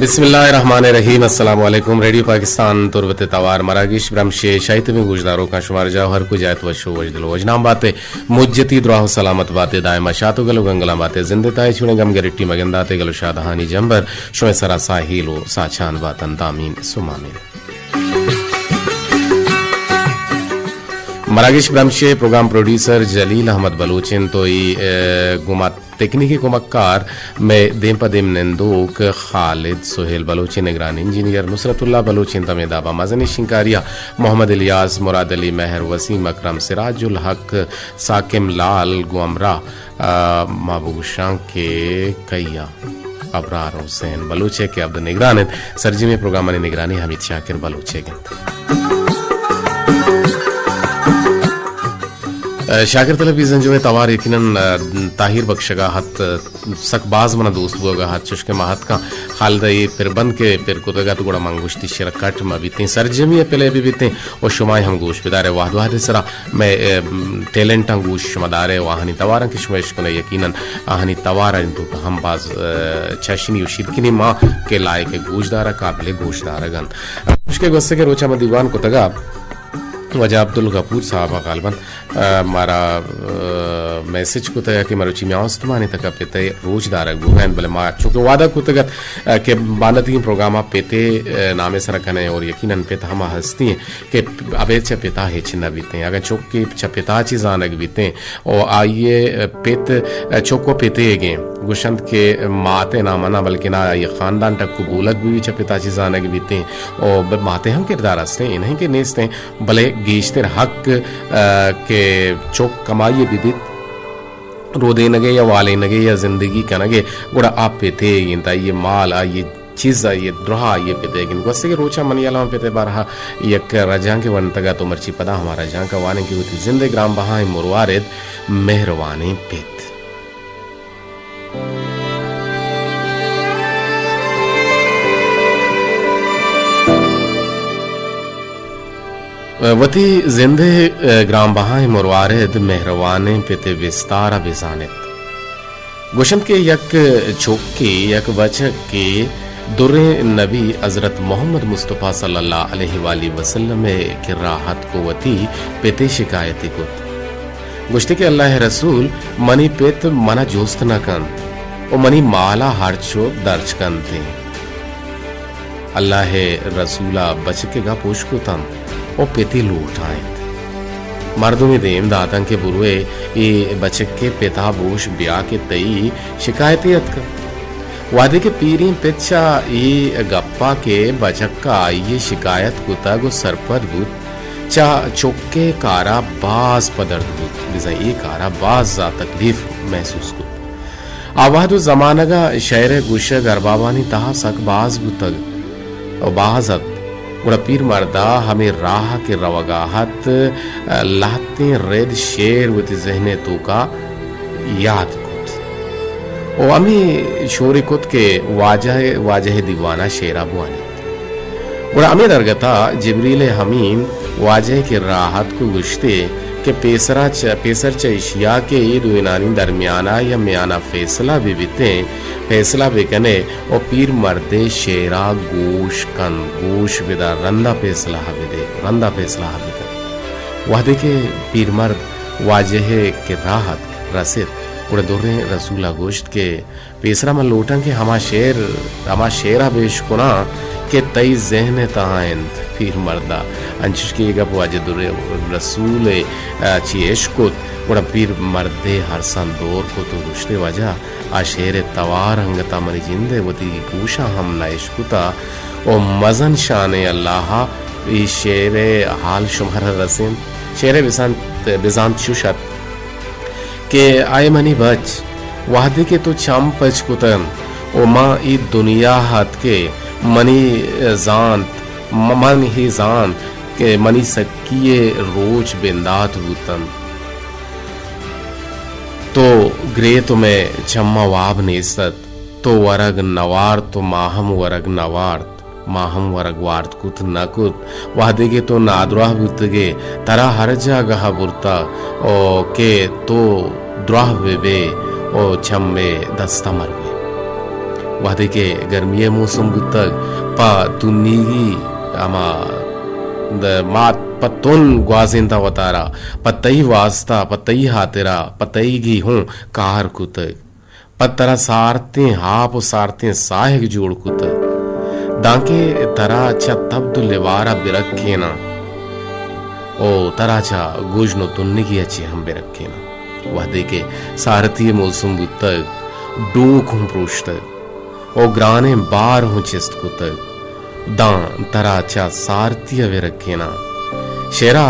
बिस्मिल्लाहिर्रहमानिर्रहीम। अस्सलाम वालेकुम। रेडियो पाकिस्तान तुरबत तवार मरागिश ब्रह्मशे शायद में गुजदारों का शुमार जाओ हर कुछ आयत वशो वजदलो वजनाम बातें मुज्जती दुआओ सलामत बातें दायमा शातो गलो गंगला बातें जिंदे ताई छुने गम गरिट्टी मगंदाते गलो शादहानी जंबर शुमे सरा साहिलो साचान बातन तामीन सुमामीन। मरागिश ब्रह्मशे प्रोग्राम प्रोड्यूसर जलील अहमद बलूचिन तो गुमा तकनीकी कुमक्कार में देम नंदोक खालिद सुहेल बलोची निगरान इंजीनियर नुसरतुल्ला बलोचिन तमे दाबा मजनी शिंकारिया मोहम्मद इलियास मुराद अली महर वसीम अकरम सिराजुल हक साकिम लाल गुमरा महबूबशां के कैया अबरार हुसैन बलूचे के अब्द निगरान सरजी में प्रोग्राम निगरानी हमीद शाकिर बलूचे शाकिर तलबीजन जो है तवार यकीनन ताहिर बख्शगा हत सकबाज मना दोस्त बोगा हत चुशके महत का खालदा ये फिर बंद के फिर कुतगा तो गुड़ा मंगुश्ती शरकट में बीते सरजमी पहले भी बीते और शुमाई हम गोश बिदारे वाहद वाहद सरा मैं टैलेंट अंगूश मदारे वाहनी तवार की शुमाइश को यकीनन आहनी तवार इंतु हम बाज चशनी उशिरकिनी माँ के लायक गोशदारा काबिल गोशदारा गन उसके गुस्से के रोचा में दीवान को तगा वजह अब्दुल गफूर साहब गालबन मारा मैसेज को तया कि मरुची में आस्तमानी तक पेते रोजदार गुहन बले मा चूंकि वादा को तगत के बानती प्रोग्राम पेते नामे सर कने और यकीनन पेता हम हस्ती के अबे छ पेता है छिना बीते अगर चौक के छ पेता चीज आनक बीते और आइए पेत चौको पेते गे गुशंत के माते ना मना बल्कि ना ये खानदान तक कबूलत भी छ पेता चीज आनक बीते और माते हम किरदार हस्ते इन्हीं के नेस्ते भले गेश्तर हक के चौक कमाइए बिदित रोदे नगे या वाले नगे या जिंदगी का नगे गुड़ा आप पे थे ये माल ये चीज़ ये द्रोहा ये पेते लेकिन वैसे के रोचा मनियाला पेते बारहा यक रजां के वन तगा तो मर्ची पदा हमारा जहाँ का वाने की होती जिंदे ग्राम बहा मुरवारिद मेहरवानी पेत वती जिंदे ग्राम बहाए मुरवारिद मेहरवाने पेते विस्तारा बिजानित गुशंत के यक चौके यक बचक के दुर्रे नबी हजरत मोहम्मद मुस्तफ़ा सल्लल्लाहु अलैहि वसल्लम के राहत को वती पेते शिकायती कुत गुश्ते के अल्लाह रसूल मनी पेत मना जोस्त न कन और मनी माला हरचो दर्ज कन थे अल्लाह रसूला बचके गा पोश को तम और पेती लूट आए मर्दों में देम दातन के बुरुए ये बचक के पिता बोश ब्याह के तई शिकायतियत का वादे के पीरी पिच्छा ये गप्पा के बचक का ये शिकायत कुता गो सरपद गुत चा चौके कारा बाज पदर्द गुत बिजा ये कारा बाज जा तकलीफ महसूस गुत आवादु जमानगा शहर गुशा गरबाबानी तहा सक बाज गुतग और बाजत गुड़ा पीर मर्दा हमें राह के रवगाहत लाते रेद शेर वती जहने तो का याद कुत ओ अमी शोरी कुत के वाजह दीवाना शेरा बुआनी गुड़ा अमी दरगता जिब्रील हमीन वाजह के राहत को गुश्ते के पेसर चशिया के ये दुनानी दरमियाना या मियाना फैसला भी बीते फैसला बेकने और पीर मर्दे शेरा गोश कन गोश विदा रंदा फैसला हबिदे रंदा फैसला हबिदे वादे के पीर मर्द वाजह के राहत रसिद उड़े दोरे रसूला गोश्त के पेसरा में लोटन के हमा शेरा बेश कुना के तई जहने ताइन पीर मर्दा अंश के गप वाजे दुरे रसूल चीश को बड़ा पीर मर्दे हर सन दौर को तो रुश्ते वजह आ शेर तवार हंगता मरी जिंदे वती पूछा हम नाइशकुता ओ मजन शान अल्लाह ई शेर हाल शुमर रसिन शेर बिजांत शुशत के आय मनी बच वादे के तो चम पच कुतन ओ माँ ई दुनिया हाथ के मनी जान मन ही जान के मनी सकिए रोज बिंदात हुतन तो ग्रे तुम्हें चम्मा वाब नेसत तो वरग नवार तो माहम वरग नवार्त माहम वरग वार्त कुत नकुत वादे के तो नाद्राह बुतगे तरा हर जगह बुरता ओ के तो द्राह बेबे ओ छम्मे दस्ता मरवे wahde ke garmiye mosum gutag pa tunigi ama the mat patun gwazinda watara patai wasta patai hatera patai gi hum kahar kutag patara sarte hap sarte sahig jod kutag danke tara cha tabdu levara birakkena o taracha gujno tunnigi achi ham birakkena wahde ke sartiye mosum gutag डूक हूं प्रोष्ट ओ ग्राने बार हूं चिस्त कुतग दां तराचा सारतीय वे रखेना शेरा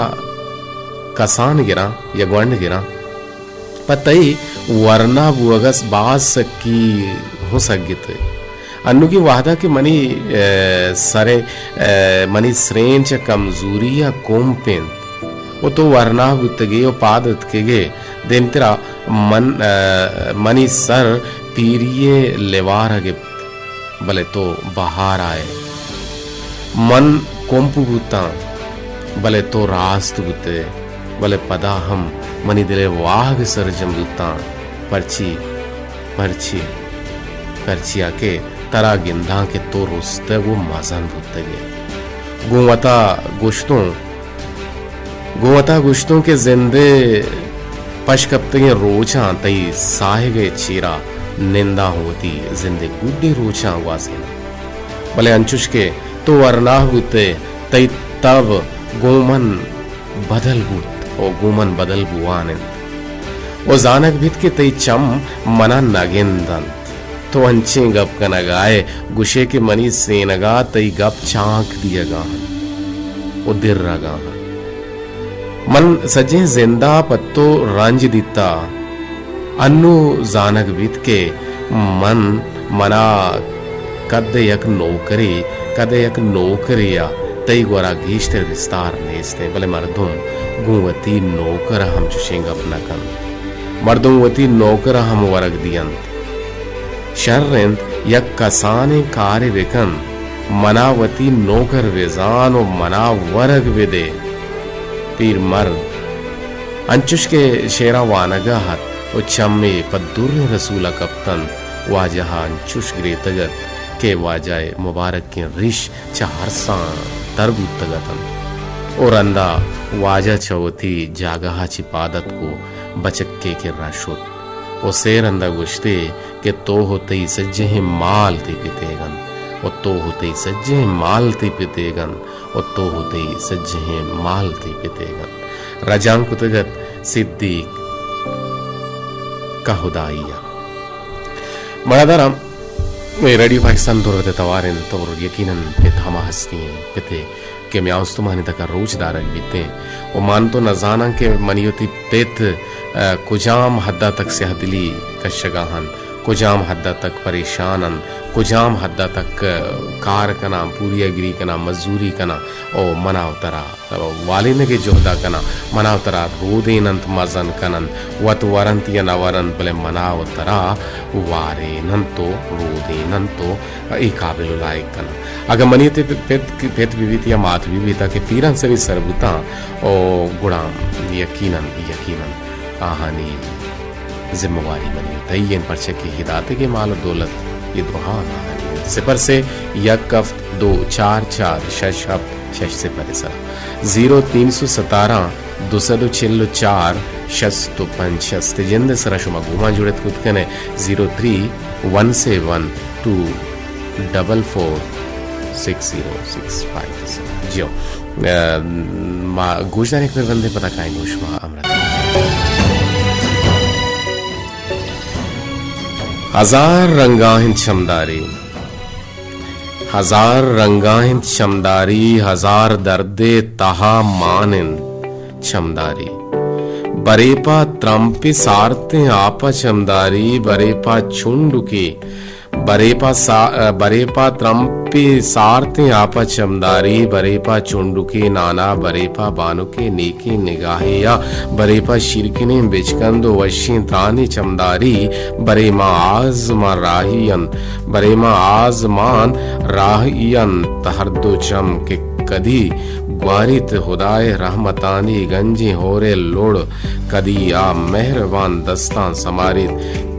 कसान गिरा या ग्वंड गिरा पतई वरना बुअगस बास की हो सगित अन्नु की वादा के मनी सरे मनी श्रेंच कमजोरी या कोमपेन वो तो वरना बुतगे ओ पादत केगे देमतरा मनी सर पीरिये लेवार गिप्त भले तो बाहर आए मन कोंपु गुता भले तो रास्त गुते भले पदा हम मनी दिले वाग सरजम गुता पर्ची पर्ची पर्ची आके तरा गिंधा के तो रुस्ते वो मजन गुतगे गोवता गुश्तों के जिंदे पशकप्तगे रोचा तई साहिगे चीरा निंदा होती जिंदे गुड्डी रोचा वासीना भले अंचुश के तो वरना गुते तई तब गोमन बदल गुत ओ गोमन बदल बुआने ओ जानक भित के तई चम मना नगेंदन तो अंचे गप कनगाए गुशे के मनी सेनगा तई गप चांक दिएगा ओ दिर रगा मन सजे जिंदा पत्तो रंज दिता अन्नु जानक बीत के मन मना कद यक नौकरिया तई गोरा गीष्टर विस्तार नेस्ते भले मर्दुम गुवती नौकर हम चुशेंग अपना कन मर्दुम वती नौकर हम वरग दियंत शर्रेंत यक कसाने कार्य विकन मनावती नौकर वेजान और मना वरग विदे पीर मर्द अंचुश के शेरा वानगा हत ओ चम्मे पद्दुर रसूल कप्तन वाजहा अंचुश ग्रे तगत के वाजाए मुबारक के रिश चारसा तरबु तगतन और अंदा वाजा चौथी जागहा चिपादत को बचक्के के राशुत ओ सेर अंदा गुश्ते के तो होते सज्जे माल ते पितेगन और तो होते सज्जे माल ते पितेगन और तो होते सज्जे माल ते पितेगन रजान कुतगत सिद्दीक का हुदाइया मरादाराम रेडियो पाकिस्तान दोरते तवारेन तो यकीनन पितामा हस्तीन पिते के म्याउस्तुमानी तक रोज दारक बीते वो मान तो नजाना के मनियोती पेत कुजाम हद्दा तक से हदली कशगाहन कुजाम हद्दा तक परेशानन कुजाम हद्दा तक कार कना पूरी अग्री कना मजदूरी कना ओ मनाव तरा वालिन के जोहदा कना मनाव तरा रोदेनंत मजन कनन वत वरंत या नवरंत बले मनाव तरा वारे नंतो रोदेनंतो ई काबिल लायक कना अगर मनीते पेत विवितिया मात विविता के पीरन से भी सरबुता ओ गुणाम यकीनन आहानी जिम्मेवारी बनी तयन परचे की हिदायत के माल दौलत ये दुहान सिपर से यक कफ्त 244 शश से परिसर 0317 204 655 जिंद सरशुमा गुमा जुड़त खुद कने 0317244606 जियो मा गोशदार एक बंदे पता काई गोशमा अमृत हजार रंगाहिन चमदारी हजार दर्दे तहा मानिन चमदारी बरेपा त्रंपि सारते आपा चमदारी बरेपा छुंडुके बरेपा त्रंपि सारते आपा चमदारी बरेपा चुंडुके नाना बरेपा बानुके नीके निगाहिया बरेपा शिरकिने बिचकंदो वशी त्रानी चमदारी बरेमा आजमान राहियन तहरदो चम के कदी ग्वारित हुदाए रहमतानी गंजी होरे लोड़ कदी आ मेहरबान दस्तां समारित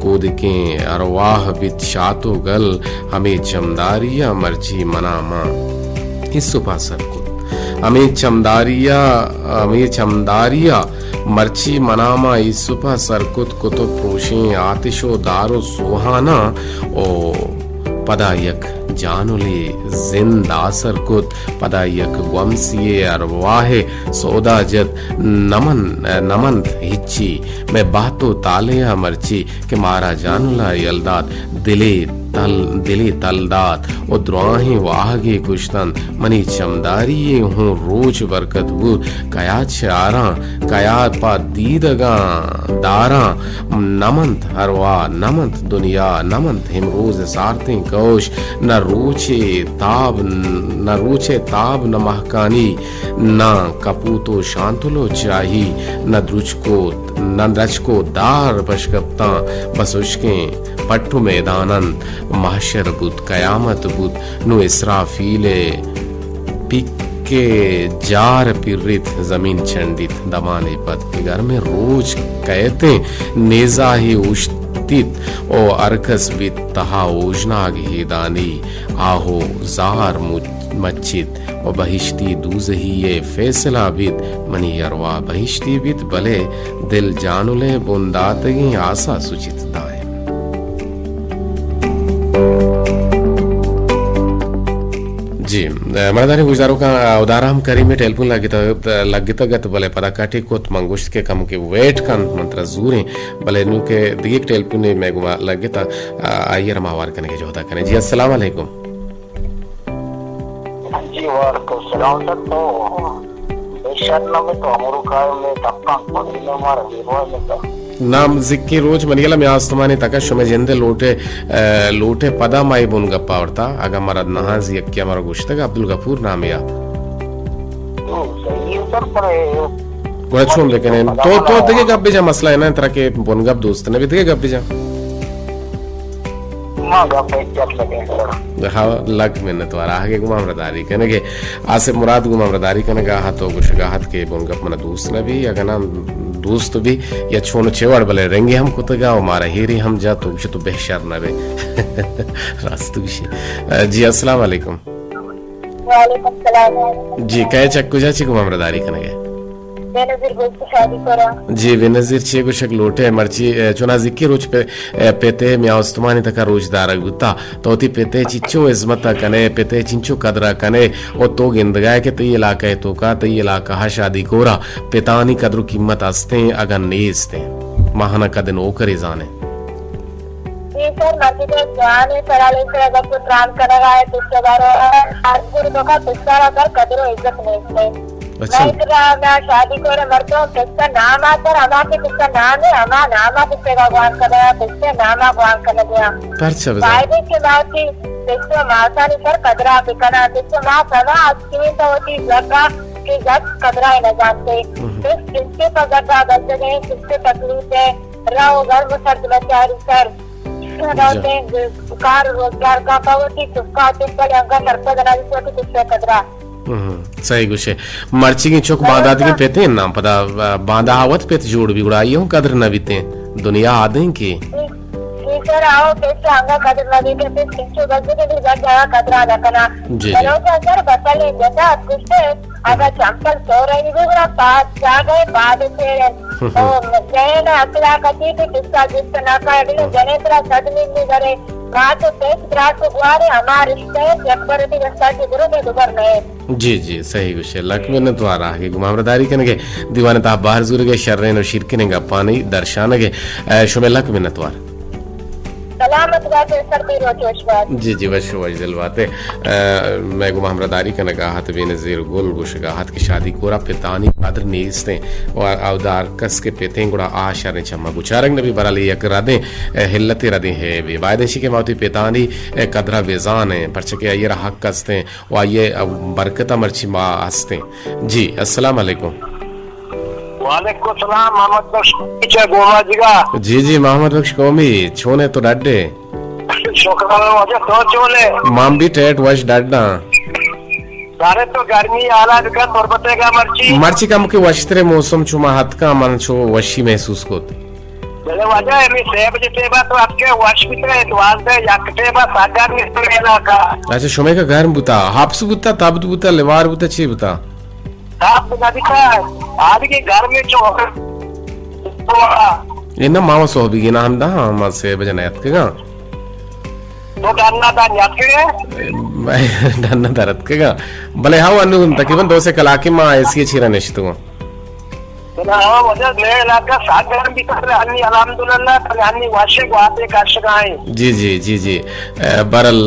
कूद के अरवाह बित शातो गल हमें चमदारिया मर्जी मनामा इस सुपा सरकुत हमें चमदारिया मर्ची मनामा इസുपा सरकुत कुतुब प्रोशे आतिशो दारो सुहाना ओ पदायक जानुले जिंदा सरकुत पदायक वंसिये अरवाहे सौदाजत नमन हिच्ची मैं बातो तालिया मर्ची के मारा जानुला यलदात दिली तलदात और द्रोही वाहगे कुश्तन मनी चमदारी हूँ रोज बरकत बुर कया चारा कया पा दीदगा दारा नमंत हरवा नमंत दुनिया नमंत हिमरोज सारते कौश न रूचे ताब न महकानी न कपूतो शांतुलो चाही न द्रचको दार बशकप्ता बस उसके पट्टू मैदानन महशर बुद कयामत बुद नु इसराफीले पिक्के जार पिरित जमीन चंडित दमाने पद के घर में रोज कहते नेजा ही उश्तित ओ अरकस बित तहा ओजनाग ही दानी आहो जार मच्चित और बहिश्ती दूजही ये फैसला बित मनी अरवा बहिश्ती बित भले दिल जानुले बुंदातगी आशा सुचित दाए जी मरदानी गुजारो का उदाराम करी में टेलीफोन लगित गत भले पदा काटी कोत मंगुश के कम के वेट का मंत्र जूरे भले नु के दिए टेलीफोन में गुमा लगित आइए रमावार करने के जोदा करें जी अस्सलाम वालेकुम जी वालेकुम सलाम सर तो बेशर्म में तो हमरो का में तक्का पड़ने मार विवाह में तो नाम जिक्की रोज मनिगला में आस्तमानी तका शुमे जिंदे लोटे पदा माई बुन गप्पा वरता अगा मरद नहाज यक्या मर गुश्तगा अब्दुल गफूर नाम या तो सही सर पर गोड़ा छोड़ लेकिन तो देखे गप्पे जा मसला है ना तरह के बुन गप दोस्त ने भी देखे गप्पे जा मां गप्पे चल लगे सर हाँ लग मिन्नत वाला आगे गुमाम रदारी कहने के आसे मुराद गुमाम रदारी कहने का हाथों गुशगाहत के बुन गप मना दोस्त ने भी अगर नाम दोस्त भी या छोनो चेवाड़ भले रेंगे हम कुतगा और मारा हेरी हम जा तो तो बेहशर न रे रास्तु विषय जी अस्सलाम वालेकुम वालेकुम सलाम जी कहे चक्कू जा चिकु ममरदारी कने बेनजीर बोलते शादी करा जी बेनजीर चे को शक लोटे मर्ची चुना जिक्की रोज पे पेते मिया उस्तमानी तका रोजदार गुता तोती पेते चिच्चो इज्मत कने पेते चिंचो कदरा कने ओ तो गिंदगाय के तई इलाका है तो का तई इलाका हा शादी कोरा पेतानी कदर कीमत आस्ते अगर नेस्ते महाना कदन ओ करे जाने ये सर मर्जी के जाने सराले से अगर को ट्रांस करेगा है तो सवारो आज पूरी तो का पिस्तारा कर कदरो इज्जत नेस्ते अच्छा मैं शादी करे मरतो किसका नाम आता है हमारे किसका नाम है हमारा नाम आप किसका भगवान कर रहा है किसके नाम आप भगवान कर गया परचा फायदे के बाद की किसको मासानी सर कदरा बिकना किसको मां सदा अच्छी तो होती जगह की जग कदरा ही न जानते किसके पगड़ा बच गए किसके तकलीफ है रहो घर में सर्द बेचारी सर कार रोजगार का पावती चुपका चुपका अंगा नरपा जना जिसको किसके कदरा सही गुशे मर्ची की चौक बांधा के पेते हैं नाम पता बांधा आवत पेत जोड़ भी उड़ाई हूँ कदर न बीते दुनिया आदे की सर आओ पेट अंगा कदर लगे के पे सिंचो बजे के भी जग जावा कदरा रखना चलो सर बतले जैसा कुछ अगर चंपल सो रही भी बड़ा पास जा गए बाद से तो जय ना अकला कती थी किसका जिसका ना कर जने तरह सदमी नहीं करे रात पेट रात को गुआरे हमारे रिश्ते जबर थी रास्ता के गुरु में दुबर नहीं जी जी सही गुशे लक में न तो आ रहा है गुमामरदारी करने के दीवाने ता बाहर जुर के शर्रे न शिरके ने गप्पा नहीं दर्शाने के शुमे लक में न तो सलामत बात है सर भी रोचोशवाद जी जी वशो वजल बात है मैं गुमामरदारी करने का हाथ बेनजीर गुल गुशगाहत की शादी कोरा पितानी कादर नेस्ते और अवदार कस के पेते गुड़ा आ शरने चम्मा गुचारंग नबी बराली एक रादे हिल्लते रदे है वे वायदेशी के मावती पितानी कदरा वेजान है परचके ये हक कसते और ये बरकत मर्ची मा हंसते जी अस्सलाम वालेकुम वालेकुम सलाम मोहम्मद बख्श पीछे गोमा जीगा जी जी मोहम्मद बख्श कौमी छोने तो डड्डे शुक्राना मुझे तो चोले माम भी टेट वश डड्डा सारे तो गर्मी आला का तुरबते का मर्ची का मुके वशितरे मौसम चुमा हत का मन छो वशी महसूस कोते चले वजह है मी सेब जिते बा तो आपके वशितरे इतवाल दे यकटे बा सागर निस्तरेला का अच्छा शुमे का गर्म बुता हाप्स बुता ताबत बुता लेवार बुता ची बुता आप नदी का आज के घर में जो इना मावा सोहबी ना हम दा हम से बजनायत के गा तो डरना था न्याके डरना दरद के गा भले हाउ अनु तकरीबन 2 से कलाके मा ऐसी छिरा निश्तो ना वजह ले इलाका सागर भी कर अन्नी अल्हम्दुलिल्लाह पर अन्नी वाशे को आते काशगाए जी बरल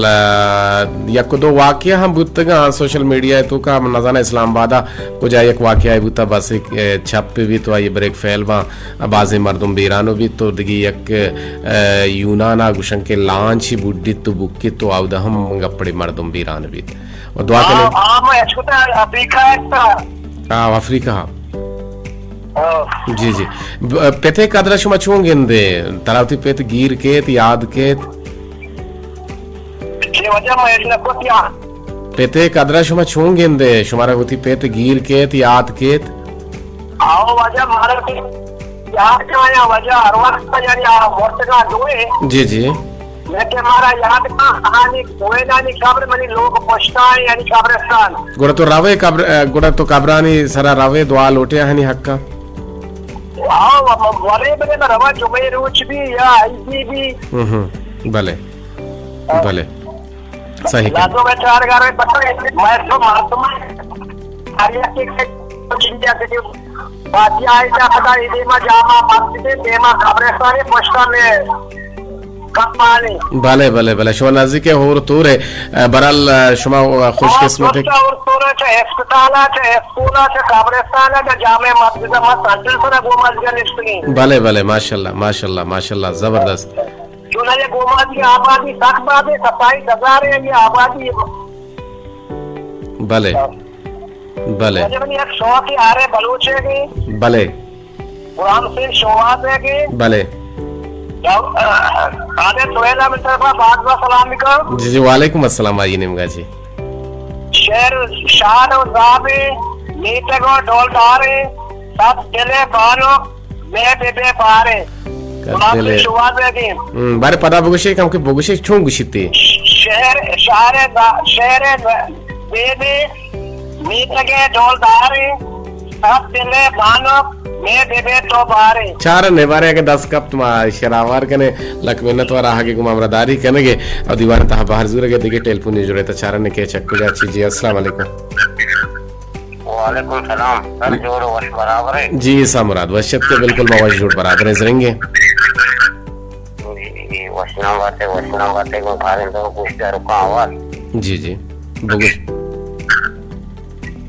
यको दो वाकया हम बुतगा सोशल मीडिया तो का नजाना इस्लामाबाद को जा एक वाकया है बुता बस एक छप पे भी तो ये ब्रेक फैलवा बाजे मर्दम बीरानो भी तो दगी एक यूनाना गुशन के लांच बुड्डी तो बुक्की तो आवदा हम गपड़े मर्दम बीरान भी और दुआ करें हां मैं इसको अफ्रीका है हां अफ्रीका जी पेथे कदरा शुमा छूंगेंदे तरावती पेत गिर केत याद केत ये वजह मैं इसने कोतिया पेथे कदरा शुमा छूंगेंदे शुमारा होती पेत गिर केत याद केत आओ वजह मारा के याद का या वजह हर वक्त यानी वक्त का दोए जी लेकिन हमारा याद का कहानी कोई ना नहीं खबर मनी लोग पछता है यानी कब्रिस्तान गुड़ा तो रावे कब्र गुड़ा तो कब्रानी सरा रावे दुआ लोटे हनी हक्का आओ वाले बने ना रवा जुमे रोच भी या आईजी भी भले सही ना तो मैं 4 घर में पता है मैं तो मालूम आया के चिंता के बात आई जा पता इधर में जामा मस्जिद देमा कब्रिस्तान पछता में भले शुमा नजदीक है और तूर है बरल शुमा खुशकिस्मत है और तूर है अस्पताल है स्कूल है कब्रिस्तान है जामे मस्जिद में संजल से गोमाज निस्ती भले माशाल्लाह जबरदस्त क्यों ना ये गोमाज की आबादी तक बात है 27,000 है ये आबादी भले जब एक शो की आ रहे बलूच है की भले कुरान से शोवात है की भले आधे सोहेला में तरफा बात सलाम का जी वालेकुम अस्सलाम आइए निमगा जी शेर शान और जाबे नीतगो डोलदारे सब चले बानो मैं बेबे पारे कतले शुरुआत है की बारे पदा बगुशे काम के बगुशे छुं गुशिते शहर बेबे नीतगे डोलदारे सब चले बानो मैं बेबे तो बारे चार ने बारे के 10 कप तुम शरावार कने लक मेहनत वाला आगे गुमामरादारी कनेगे और दीवार ता बाहर जुरे के दिखे टेलीफोन नहीं जुड़े तो चार ने के चक्कू जा जी अस्सलाम वालेकुम वालेकुम सलाम सर जोड़ वश बराबर है जी सा मुराद वशत के बिल्कुल मवाज जोड़ बराबर है जरेंगे वशना बातें को खाने तो पूछता रुका आवाज जी बगुश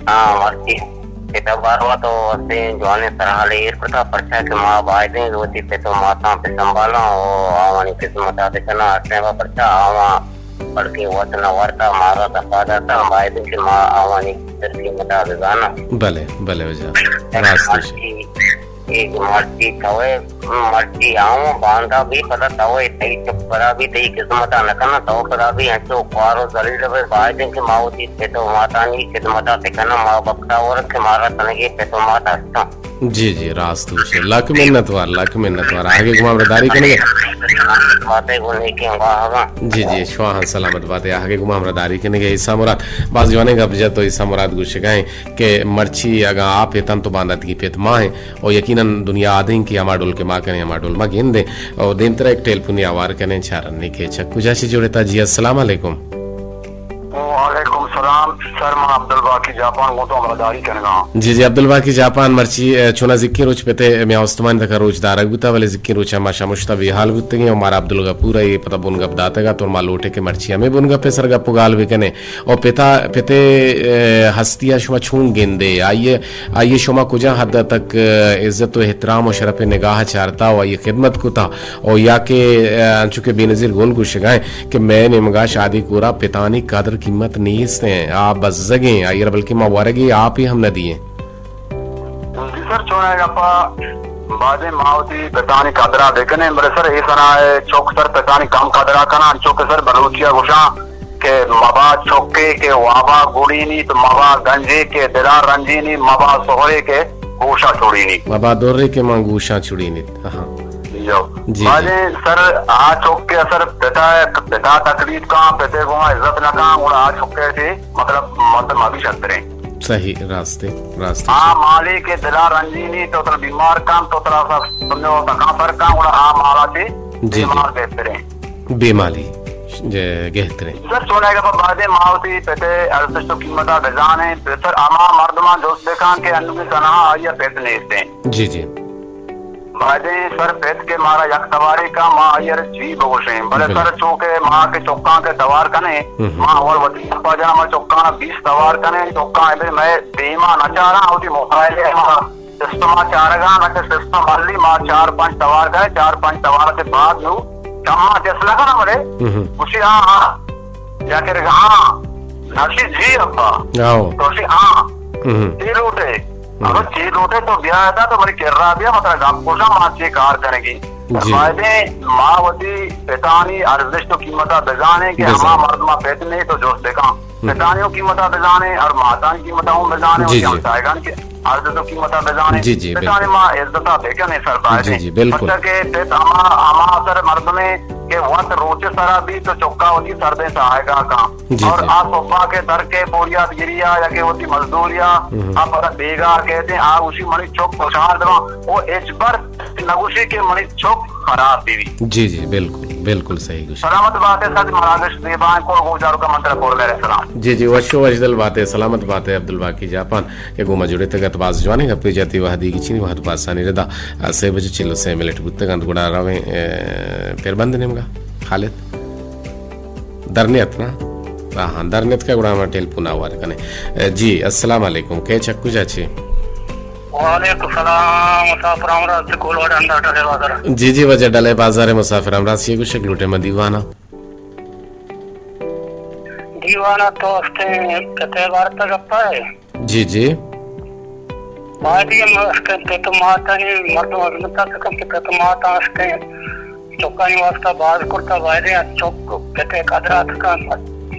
हां मर्जी kita baru atau si jualnya terhal air pertama percaya ke maha baik ni roti peto mata pe sambala o awani kismat ate kana ateva percaya awa padke watna warta mara ta pada ta baik ke maha awani terki mata dana भले वजह रास्ते एक मर्जी तवे मर्जी आऊं बांधा भी पता तवे तई चपरा भी तई किस्मत न करना तो परा भी हचो पारो जलील में बाय दिन के मावती पे तो माता नी किस्मत ते करना मां बक्ता और के मारा तनगे पे तो माता हस्ता जी रास्तु से लाख मेहनत वार आगे गुमामदारी करेंगे बातें बोलने के वाह जी शुआ सलामत बातें आगे गुमामदारी करेंगे ईसा मुराद बाज जवाने का बजा तो ईसा मुराद गुश गए के मर्ची अगर आप तन तो बांधत की पेत माँ है और यकीनन दुनिया आधे की अमाडोल के माँ करें अमाडोल माँ गेंदे और दिन तरह एक टेलपुनी आवार करें चारने के चक्कू जासी जोड़ेता जी अस्सलाम वालेकुम वालेकुम सलाम सर मैं अब्दुल बाकी जापान को तो अमरदारी करना जी अब्दुल बाकी जापान मर्ची चुना जिक्की रोच पेते मैं उस्मान तक रोच दारा गुता वाले जिक्की रोच माशा मुश्ताबी हाल गुत्ते और मारा अब्दुल का पूरा ये पता बुन गप दातेगा तो माल लोटे के मर्ची हमें बुन गप सर गप गाल भी कने और पेते हस्तिया शुमा छून गेंदे आइए शुमा कुजा हद तक इज्जत व एहतराम और शरफ निगाह चारता और ये खिदमत को था और या के चुके बेनजीर गोल गुश गए कि मैं निमगा शादी कोरा पितानी कदर कीमत नहीं से आप बस जगे आइए बल्कि मावारगी आप ही हम न दिए सर चोनेगा बाजे मावती पतानी कादरा देखने मेरे सर ये सना है चौक सर पतानी काम कादरा कना चौक सर बलूचिया गुशा के मबा चौके के वाबा गुड़ीनी तो मबा गंजे के दिला रंजीनी मबा सोहरे के गोशा छोड़ीनी मबा दोर्रे के मंगूशा छुड़ीनी। हाँ जी माजे सर आ चौके असर पिता तकलीफ का पिते को इज्जत न का और आ चौके से मतलब अभी छतरे सही रास्ते आ माली के दिला रंजीनी तो तर बीमार काम तो तरह सा सुनो तका पर का और आ माला से बीमार बेहतरे बेमाली गहतरे सर सोने के बाद मावती पेटे अर्थ कीमता बेजाने सर आमा मर्दमा दोस्त देखा के अनु की सना आया पेट ने इससे जी बाजे सर पेट के मारा यक तवारी का मां आयर जी बोशे भले सर चौके मां के चौका के तवार कने मां और वती पाजा मां चौका 20 तवार कने चौका है मैं बेमा न चारा होती मोबाइल है मां सिस्टम चारगा न के सिस्टम वाली मां 4-5 तवार का 4-5 तवार के बाद नु कमा जस लगा ना मरे उसी हां जाके हां नशी जी अब्बा आओ तो सी हां ये लूटे अगर चीज उठे तो ब्याह था तो मेरी कर रहा भी मतलब गापोशा माची कार करेगी फायदे मावती पेतानी अर्जिश तो कीमता बेजाने के हमा मर्द मा पेट नहीं तो जोश देखा पेतानियों कीमता बेजाने और माता की कीमता हूँ बेजाने और क्या बताएगा कि अर्जिश तो कीमता बेजाने पेतानी माँ इज्जता देखे नहीं सर फायदे बच्चा के पेट हमा सर मर्द में के वत रोचे सरा भी तो चौका होती सर्दे सहायगा का और आ सोफा के दर के बोरिया गिरिया या के होती मजदूरिया आप बेगा कहते आ उसी मणि चौक पहुंचा दो वो एजबर नगुशी के मणि चौक खराब दीवी जी बिल्कुल सही सलामत बात है सच मरागश देवान को गुजारो का मंत्र बोल मेरे सलाम जी वशो वजदल बात है सलामत बात है अब्दुल बाकी जापान के गुमा जुड़े तक बाज जवाने का पे जाती वह दी किचनी वह पासानी रदा से बजे चिलो से मिलट बुत्ते गंद गुड़ा रवे फिर बंद नेमगा खालिद दरनियत ना हाँ दरनियत का गुड़ा टेल पुना वार कने जी अस्सलाम वालेकुम के चक्कू जाची वालेकुम सलाम मुसाफिर अमराज से कोल वाला अंदर डले बाजार जी वजह डले बाजार मुसाफिर अमराज ये कुछ लूटे में दीवाना तो उसके कते बार तक अपा है जी बादी में उसके पे तो माता ने मर्द अभिनेता से कम पे तो माता उसके चौका निवासता बाज करता बादी चौक कते कदरा तक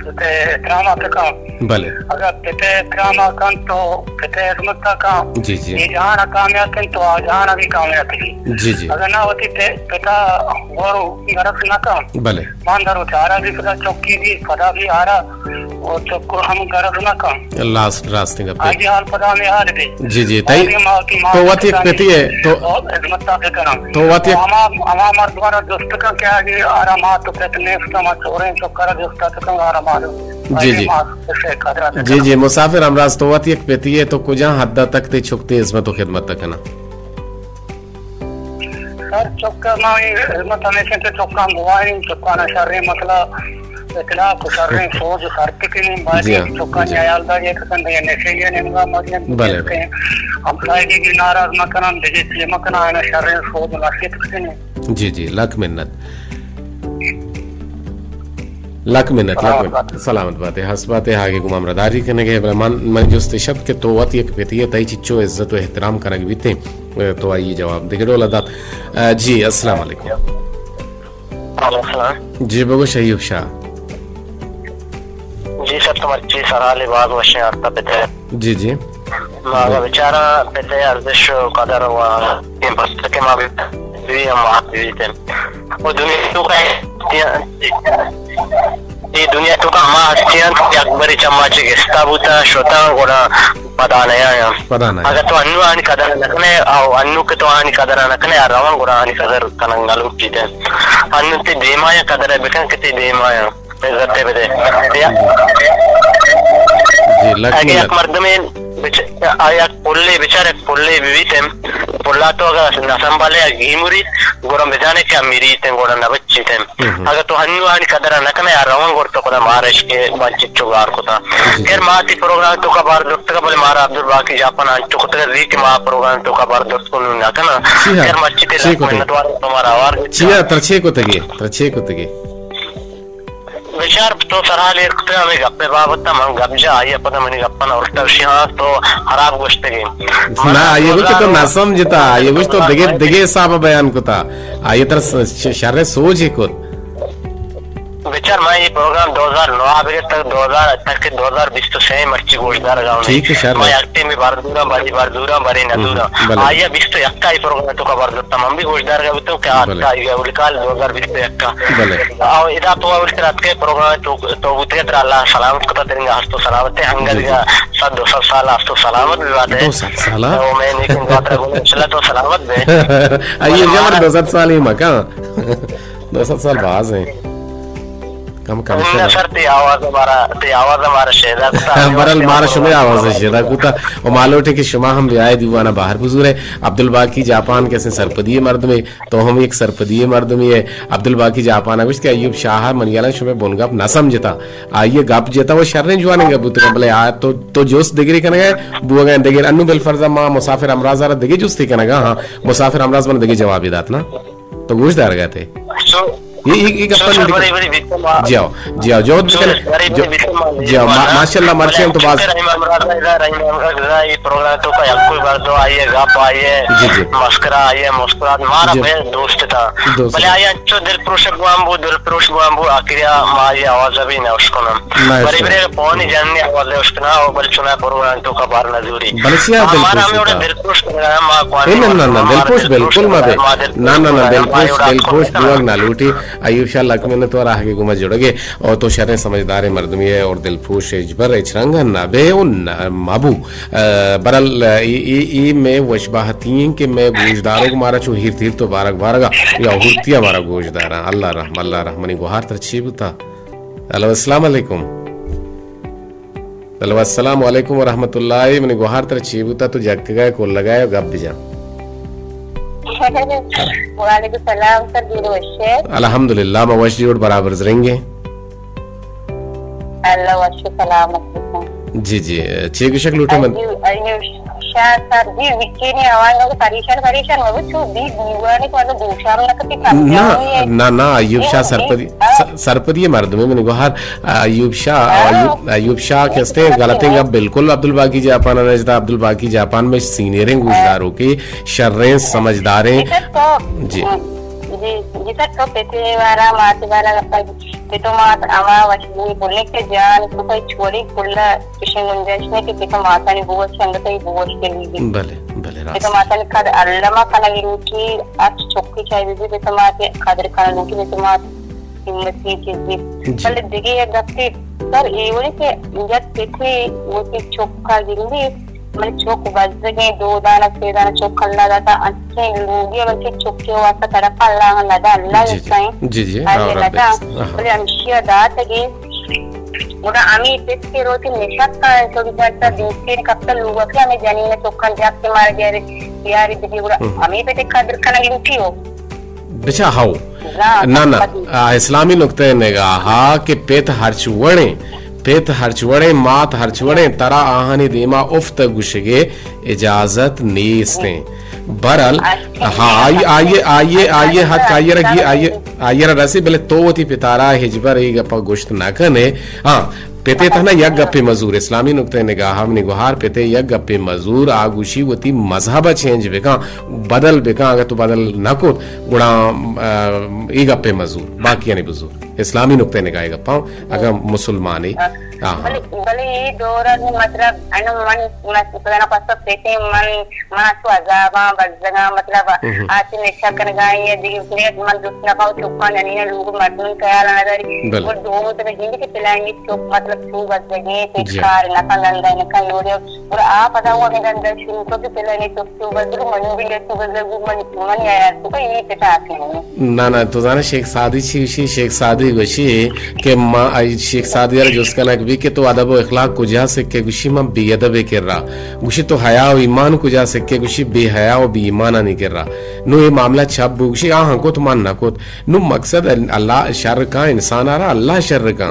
ते ड्रामा तक भले अगर पेटे ड्रामा कन तो पेटे अजमता का जी ये जहां कामयाब कन तो जहां भी कामयाब थी जी अगर ना होती पेटा वो गरज ना का भले मानदारो चारा भी पता चौकी भी पता भी आ रहा और चौको हम गरज ना का लास्ट रास्ते का आज हाल पता में आ रहे जी तई तो वत एक पेटी है तो अजमता पे करा तो वत एक हमारा द्वारा दोस्त का क्या है आराम तो पेटने का चोरे चौकरा दोस्त का आराम जी मुसाफिर अमराज तो वत एक पेती है तो कुछ हद तक ते छुकते इसमें तो खिदमत तक है ना सर चौका ना खिदमत हमेशा तो चौका बुआई चौका ना शर्रे मतलब इतना कुशर्रे सोच करते कि नहीं बाजी चौका न्यायाल दा ये कसन ये नशे ने मगा मदन भले हम साइड की नाराज न करन दे ये मकना है शर्रे सोच लासित कने जी लक मिनट सलामत बात है हस बात है आगे गुमाम रदारी करने के मन जुस्त शब्द के तो वत एक पेती है तई चिच्चो इज्जत व एहतराम करने बीते तो आइए जवाब दिगड़ो लदा जी अस्सलाम वालेकुम जी बगो शहीब शाह जी सर तुम्हारी जी सराले बाग वशे अर्थ पेते जी मागा बेचारा पेते अर्जिश कदर हुआ इन बस के मां भी हम आते थे वो दुनिया तो का ये दुनिया तो का मां अत्यंत अकबरी चम्माचे के स्ताबुता श्रोता गोड़ा पदाना या अगर तो अन्नु आनी कदर नकने आओ अन्नु के तो आनी कदर नकने रवां गोड़ा आनी कदर कनंगलु पीते अन्नु ते देमाया कदर बेकन के देमाया इज्जत बेदे जी लकी मर्द में आया पुल्ले बेचारे पुल्ले विवितम पुल्ला तो अगर न संभाले गीमुरी गोरम बेजाने के अमीरी ते गोड़ा न बच्चे थे अगर तो हन्नु आनी कदर न कने रवां गोड़ तो कोना महाराष्ट्र के मंचिचो गार को था फिर माती प्रोग्राम तो का बार दोस्त का बोले मारा अब्दुल बाकी जापान अंचो को तो री के मा प्रोग्राम तो का बार दोस्त को न कना फिर मच्ची के लखनवार तुम्हारा आवार चिया तरछे को तगे विचार तो सराले इरकते हमें गप्पे बाबता हम गब्जा आये पता मैंने गप्पा ना उल्टा विषय तो खराब गोश्त के ना ये कुछ तो ना समझता ये कुछ तो दगे साहब बयान को था ये तरह शर्रे सोच ही को सर मैं ये प्रोग्राम 2009 अभी तक 2000 तक 2020 तो सही मर्ची गोश्तदार गाँव ठीक है सर मैं एक्टिव में बार दूरा बरी न दूरा आया 20 तो यक्का ही प्रोग्राम तो खबर देता हम भी गोश्तदार का तो क्या आता है उड़काल 2020 तो यक्का आओ इधर तो उड़कर रात के प्रोग्राम तो उतरे तर अल्लाह सलामत को तेरेंगे हस्तो सलामत है हंगदिगा 200 साल हस्तो सलामत भी बात है 200 साल तो मैं लेकिन बात रखूंगा इंशाल्लाह तो सलामत है आइए जबर 200 साल ही मका 200 साल बाज है कम सर ते आवाज हमारा शेदा बरल मारा शुमे आवाज है शेदा कुता और मालोटे के शुमा हम रियाय दीवाना बाहर बुजुर्ग है अब्दुल बाकी जापान कैसे सरपदीय मर्द में तो हम एक सरपदीय मर्द में है अब्दुल बाकी जापान अविश के अयूब शाह मनियाला शुमे बोनगप न समझता आइए गप जेता वो शर्रे जुआने गप तो बोले आ तो जोस दिगरी कने गए बुआ गए दिगरी अन्नु बिल फर्जा मा मुसाफिर अमराज आरा दिगे जुस्ती कने गा हां मुसाफिर अमराज मन दिगे जवाब दात ना तो गोश्तदार गए थे ये अपन जाओ जो जाओ माशाल्लाह मर्चे तो बात ये प्रोग्राम तो का कोई बार तो आइए गप आइए मस्करा आइए मुस्कुरात मारा बे दोस्त था भले आया जो दिल पुरुष बांबू आखिरिया मारी आवाज भी ना उसको ना बड़ी बड़ी पौनी जानने आवाज है उसको ना वो बल चुना प्रोग्राम तो का बार नजूरी हमारा हमें उड़े दिल पुरुष मां क्वानी ना दिल पुरुष बिल्कुल मत ना दिल पुरुष दुआग ना लूटी अयूब शाह लकमे तो आगे गुमा जुड़गे और तो शर्रे समझदार मर्दमी है और दिलफूश इजबर इचरंग नबे माबू बरल ई में वशबाहती के मैं गोशदारों को मारा छू हीर थीर तो बारक बारगा या हुर्तिया मारा गोशदार अल्लाह रहमनी गुहार तरछीबता अस्सलाम वालेकुम अस्सलाम वालेकुम व रहमतुल्लाहि मनी गुहार तरछीबता तो जग गए को लगाए गप जा वालेकुम सलाम सर जी अल्हम्दुलिल्लाह मवशी और बराबर रहेंगे अल्लाह वशु सलामत जी चेक शक्ल उठे मन शाह सर जी विकिनी आवांगा को परेशान वो छु दी दीवाने को तो दूसरा ना कति कर ना अयूब शाह सरपदी मर्द में मैंने गुहार अयूब शाह कहते हैं गलत है बिल्कुल अब्दुल बाकी जापान नजदा अब्दुल बाकी जापान में सीनियर गोशदारों के शर्रें समझदारें जी सर तो पेटे वाला माते वाला पेटो मात आवा वशबू बोलने के जान तो कोई छोड़ी कुल्ला किशन गुंजाइश ने कि पेटो माता ने बहुत संगत ही बहुत के लिए भले पेटो माता ने खाद अल्लामा खाना गिरूटी आज चौकी चाहिए भी पेटो माते खादर खाना लूटी पेटो मात हिम्मत की चीज़ पहले दिखे एक दफ्ते सर ये वाले के जब पेटे वो की चौका गिरूटी मैंने चौक बजगे 2 दाना 3 दाना चौक खल्ला जाता अच्छे लोग ये बल्कि चौक के वास्ते तरफ अल्लाह लगा अल्लाह इसका जी अल्लाह लगा बोले अंशिया दात के मोरा आमी पेट रोटी निशात का तो बिचारा दूसरे कप्तान लोग के हमें जानी में चौक जाप के मार गए यार दीदी बोला आमी पेट खादर खाना गिनती हो बेचा हाउ ना इस्लामी नुक्ते निगाह के पेट हर्चवड़े मात हर्चवड़े तरा आहानी दीमा उफ्त गुशगे इजाजत नीस्ते बरल हाँ आइए हक आइए रसी बले तोवती पितारा हिजबर एक गप्पा गोश्त ना कने हाँ पेते था ना यक गप्पे मजूर इस्लामी नुक्ते निगाह हमने गुहार पेते यक गप्पे मजूर आगुशी वती मजहब चेंज बेका बदल बेका अगर तो बदल ना को गुणा एक गप्पे मजूर बाकी यानी बुजुर्ग इस्लामी नुक्ते निगाह गप्पा अगर मुसलमान ही भले ये दौरान मतलब अनु मन पुराना पास पेटे मन तो अजाबा बजगा मतलब आज निशा कर गए ये दिखने मन दूसरा का चुप्पा नहीं है लोग मर्दों ख्याल ना दरी वो दो तो जिंदगी के पिलाएंगे चुप मतलब छू बजगे पेटकार ना गंदा ना लोरे और आप पता हुआ मेरा अंदर शुरू को पिलाने तो बजरू मन भी ले तो बजरू मन आया तो ये पेटा आके ना तो जाना शेख सादी गशी के मां शेख सादी यार जिसका ना के तो अदब व इखलाक कुजा से के गुशी में बेअदब कर रहा गुशी तो हया और ईमान कुजा से के गुशी बेहया और बेईमान नहीं कर रहा नो ये मामला छब गुशी हां को तो मान ना को नो मकसद अल्लाह शर का इंसान आ रहा अल्लाह शर का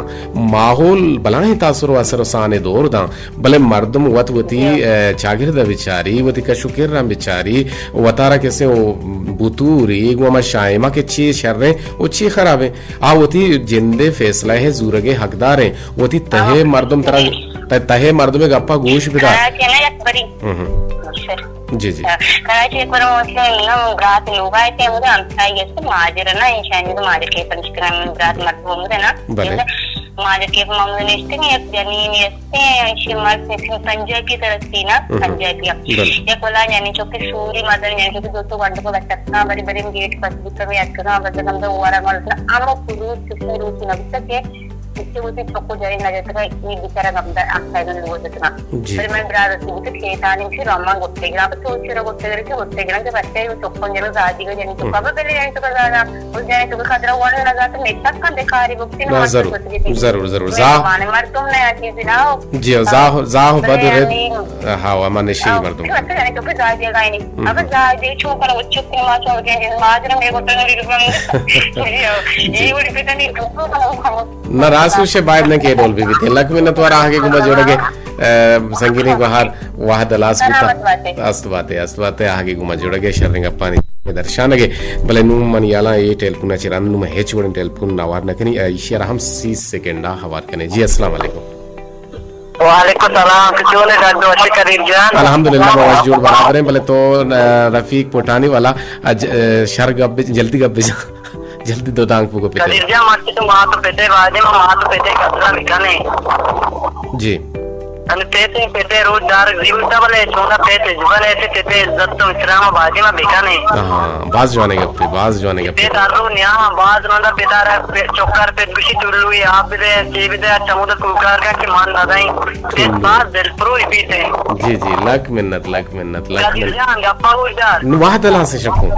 माहौल बलाए तासुर असर साने दौर दा भले मर्दम वती चागिर द बिचारी वती का शुक्र बिचारी वतारा कैसे वो बुतूरी गोमा शायमा के ची शर्रे वो ची खराब है आ वती जिंदे फैसला है जूरगे हकदार है वती तहे मर्दम तरह तहे मर्द में गप्पा गोश बिता जी जी कराची एक बार मतलब रात लोग आए थे मुझे अंताई ऐसे माजर ना इंशानी तो माजर के परिष्कार में रात मत बोलते ना माजर के मामले में इसके नहीं जनीन ऐसे शिमर से पंजाब की तरफ थी ना पंजाब या कोला यानी जो कि सूरी मदर यानी जो कि 200 घंटे को बच्चा बड़ी बड़ी गेट पर भी में याद करना बच्चा हम तो वारा मतलब आमो पुरुष नबी तक है इससे उसे चोको जाए ना जैसे का ये बिचारा गंदा आखा है लोगों जितना फिर मैं ब्रादर से उसे खेतानी फिर अम्मा गोटे ग्राम तो उसे गोटे ग्राम के बच्चे वो चोको जनो दादी को जाने तो कब पहले जाने तो कज़ाना उस जाने तो खतरा हुआ नहीं लगा तो नेता का देखा रही बुक्ति में जरूर जरूर माने मर तुम नया चीज ना जी जाह बदर हाँ अमन शी मर तुम अच्छा जाने तो फिर दादी का नहीं अब दादी छोकरा वो चुप के मां छोड़ के माजरा में गोटे ये बड़ी पिता नहीं ना रासु से बाहर न के डोल भी थे लक में न तो आगे को जोड़गे संगीनी को हार वाह दलास बिता अस्तवाते आगे को जोड़गे शर्रिंग पानी दर्शानगे भले नु मन याला ये टेलीफोन चिरान नु हे चोड़न टेलीफोन नवार नकनी इशिया हम 30 सेकंड हवार कने जी अस्सलाम वालेकुम वालेकुम सलाम किचोले डाडो अच्छे करीब जान अल्हम्दुलिल्लाह आवाज जोड़ बराबर है भले तो रफीक पोटानी वाला शर गब जल्दी गब जल्दी दो दांग को पिटे करीजा मारती तो मां तो पेटे बाजे में मां तो पेटे कतरा बिकाने जी अन पेटे रोज दार जीवता वाले छोटा पेटे जुबान ऐसे पेटे इज्जत तो इस्लाम बाजे में बिकाने हां बाज जाने गप्पे दारू न्या बाज नंदा पेटारा चोकर पे खुशी तुलुई आप दे जीविते चमुद कुकार का कि मान दादाई ते बाज दिल प्रो पीते जी लक मिन्नत जान गप्पा हो यार वाह दला से शकू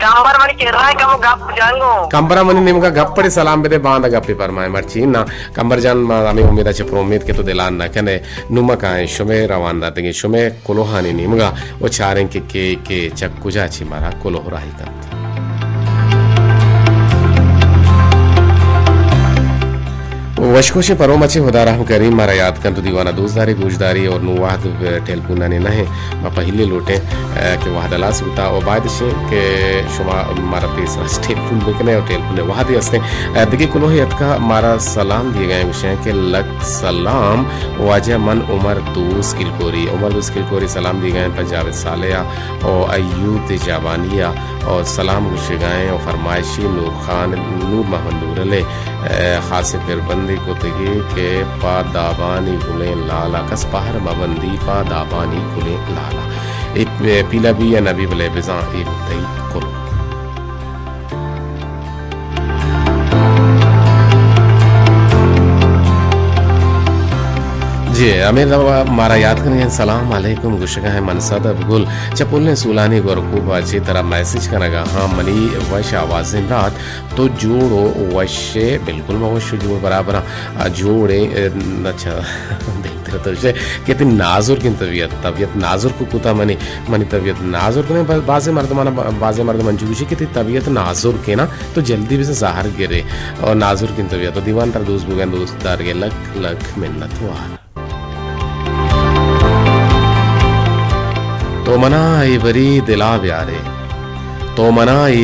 कांबर मनी केराय कम गप जांगो कंबरा मनी निमगा गप्पड़ी सलाम बेदे बांदा गप्पी परमाय मर्ची ना कंबर जान आमी उम्मीद अच्छे प्रोमेद के तो दिलान ना कने नुमा काए शुमे रवान दातेंगे शुमे कोलोहानी निमगा वो चारें के चक्कुजा ची मारा कोलोहराही कंत वशकोशे परो मचे खुदा रहम करीम मारा याद कर तो दीवाना दोस्तदारी गुजदारी और नुवाद टेलपुना ने नहे मा पहले लोटे के वाहदला सुता और बाद से के शुमा मारा तीसरा टेलपुन बिकने और टेलपुने वाहदी हस्ते दिखे कुलो यत का मारा सलाम दिए गए विषय के लक सलाम वाजे मन उमर दोस्त किलकोरी सलाम दिए गए पंजाब सालिया और अयूब जावानिया और सलाम गुशे गए और फरमाइशी नूर खान नूर मोहम्मद नूरले खास फिर बंदी को तगे के पा दाबानी गुले लाला कस पहर मबंदी पा दाबानी गुले लाला ए पीला भी या नबी बले बिजा ए मुतई कुल जी अमीर मारा याद करें सलाम अलैकुम गुशगा है मनसद अबगुल चपुल सुलानी गोरकूब अच्छी तरह मैसेज करेगा हाँ मनी वश आवाज़ रात तो जोड़ो वशे बिल्कुल मैं वश जोड़ बराबर जोड़े अच्छा देखते रहते कहते नाजुर की तबीयत नाजुर को कुता मनी तबीयत नाजुर को बाज़े मर्द मंजूशी की तबीयत नाजुर के ना तो जल्दी भी से ज़ाहर गिरे और नाजुर की तबीयत तो दीवान तर दोस्त बुगन दोस्तदार के लख मिन्नत हुआ तो मना ई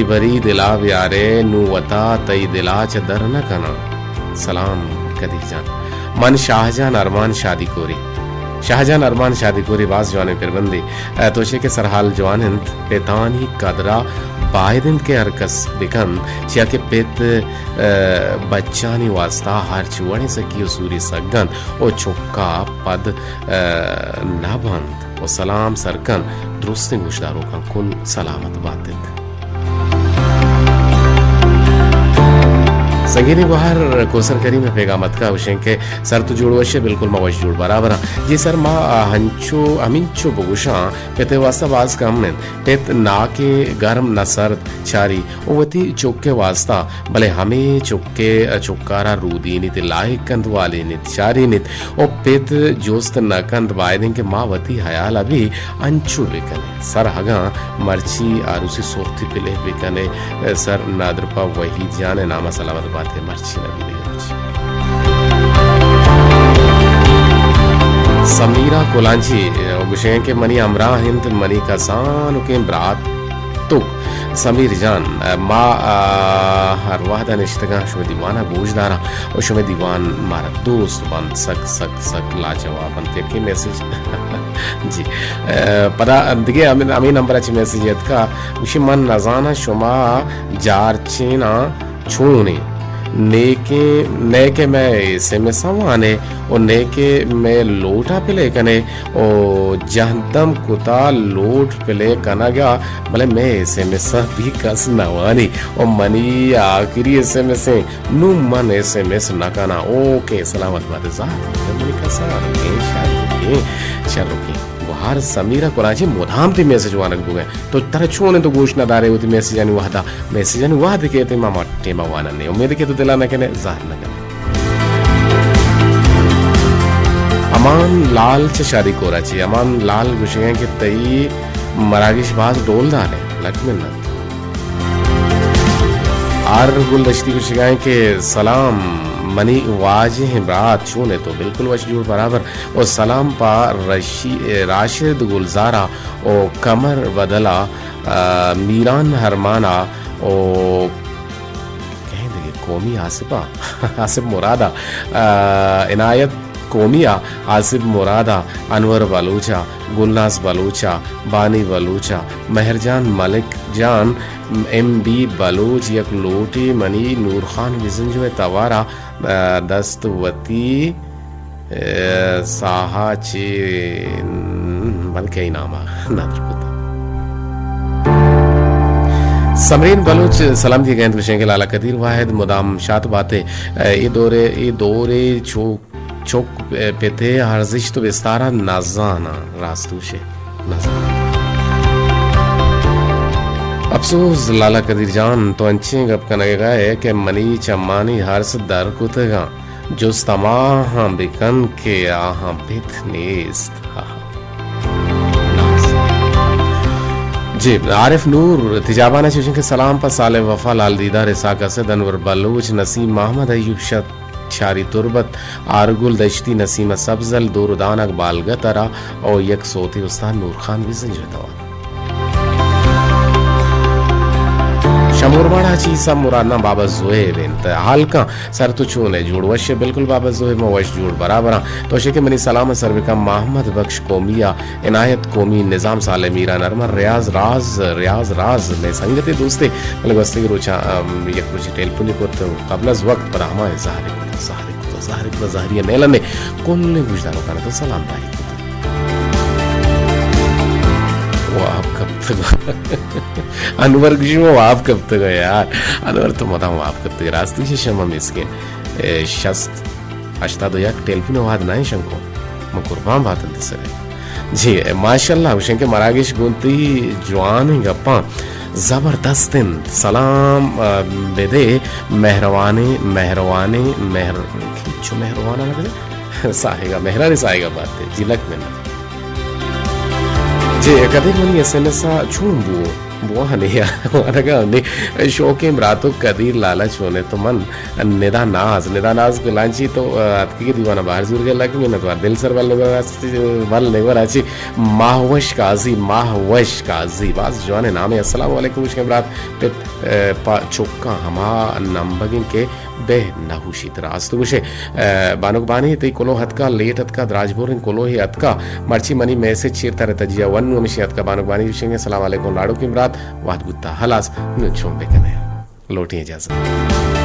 बरी दिला ब्यारे नुवता तई दिला चदर न कना सलाम कदी जान मन शाहजहान अरमान शादी कोरी बास जवान फिर बंदी तोशे के सरहाल जवान हिंद पेतानी कदरा बायदिन के अरकस बिकन चिया के पेत बच्चानी वास्ता हर चुवणे सकी सूरी सगन ओ चुक्का पद नाबंद और सलाम सरकन दुरुस्त गुशदारों का कुल सलामत बातित संगीनी गुहार कोसर करी में पेगामत का विषय के सर तो जोड़वशे बिल्कुल मवश जोड़ बराबर जी सर मा हंचो अमिंचो बगुशा पेते वास्ता बाज कम ने पेत ना के गर्म न सर्द चारी ओवती चुक्के वास्ता भले हमें चुक्कारा रूदी नित लाइक कंद वाली नित चारी नित ओ पेत जोस्त न कंद वायदिन के मावती हयाल अभी अंचो बिकने सर हगा मर्ची आरुसी सोरती पिले बिकने सर नादरपा वही जाने नामा सलामत बात है मर्ची नबी समीरा कोलांची गुशें के मनी अमरा हिंद मनी कसान के ब्रात तुक समीर जान मा हर वाहदा निश्तगा शुमे दीवाना गोजदारा और शुमे दीवान मारा दोस्त बन सक सक सक लाजवाब बनते के मैसेज जी पदा दिगे अमी नंबर अच्छी मैसेज यद का उशी मन नजाना शुमा जारचेना छोने नेके नेके मैं एसएमएस आने और नेके मैं लोटा पिले कने और जहदम कुता लोट पिले कना गया भले मैं एसएमएस भी कस नवानी और मनी आखिरी एसएमएस नु मन एसएमएस न कना ओके सलामत बात जा मनी कसा के चलो के हर समीरा कोराची मोधाम ती मैसेज वानक दुगे तो तरह छोने तो गोश न दारे होती मैसेज यानी वादा मैसेज यानी वाद के ते मामा टेमा वाना ने उम्मीद के तो दिला न कने ज़ाहिर न कने अमान लाल च शादी कोराची अमान लाल गुशियां के तई मरागिश बाज डोल दाने लक्ष्मण आर गुलदश्ती गुशियां के सलाम मनी वाजिह रात छूने तो बिल्कुल वशजूर बराबर और सलाम पा राशिद गुलजारा और कमर बदला मीरान हरमाना और कहेंगे कौमी आसिफा आसिफ मुरादा इनायत कोमिया आसिफ मुरादा अनवर बलूचा गुलनाज बलूचा बानी बलूचा मेहरजान मलिक जान MB बलूच यक लोटी मनी नूर खान विजन जो है तवारा दस्तवती साहाचे बल्कि ही नामा नादरपुता समरीन बलूच सलाम दिए गए विषय के लाला कदीर वाहिद मुदाम शात बातें ये दौरे चौक पेते हर्जिश तो विस्तारा नाजाना रास्तूशे नाजाना अफसोस लाला कदीर जान तो अंचे गप कनेगा है कि मनी चम्मानी हर्ष दर कुतगा जो तमाह बिकन के आहा बिथ नेस्त जी आरिफ नूर तिजाबाना शिवशन के सलाम पर साले वफा लाल दीदार इसाक असद अनवर बलूच नसीम मोहम्मद अयूब शारी तुरबत आरगुल दश्ती नसीम सब्जल दूरदान अकबाल गतरा और यक सोती उस्ताद नूर खान भी संजतवा शमूरवाड़ा चीसा मुरादना बाबा ज़ुहैब इंत हालका सर तो छूने जुड़ वश बिल्कुल बाबा ज़ुहैब वश जुड़ बराबरा तो शेख मनी सलाम सरविका मोहम्मद बख्श कोमिया इनायत कोमी निज़ाम साले मीरा नरमर रियाज राज में संगते दोस्ते मतलब वस्ती रोचा यक रोची टेलीफोन को तो कबल वक्त पर हमारे ज़ाहरिया नेला ने कोल्ले गुजदारों का तो सलाम भाई आप कब तक अनवर वो आप कब तक यार अनवर तो बताऊँ आप कब तक रास्ते से शर्मा मिसके शस्त अश्ता दो याक टेलफिन वाद नहीं शंको मैं कुर्बान बात है जी माशाल्लाह उशंके मरागिश गुंती जवान ही गप्पा जबरदस्त सलाम बेदे मेहरवाने जो मेहरवाना लगे साहेगा मेहरानी साहेगा बात है जिलक में जी कदीर मनी एसएमएस छूम बुआ हने यार ने शौके रातों कदीर लालच होने तो मन निदा नाज को लांची तो अतकी के दीवाना बाहर जुड़ गया लग में तो दिल सर वाल नेवर आची माहवश काजी बाज जवाने नाम है अस्सलाम वालेकुम उसके रात पे चौका हमा नंबगिन के बे नहुशी रास्त गुशे बानुक बानी तई कोलो हतका लेट हतका द्राजपुर कोलो ही हतका मर्ची मनी मैसेज चीरता रहता जिया वन मिशी हतका बानुक बानी गुशेंगे अस्सलाम वालेकुम लाडो की रात वाद गुत्ता हलास छोंबे कने लोटी इजाजत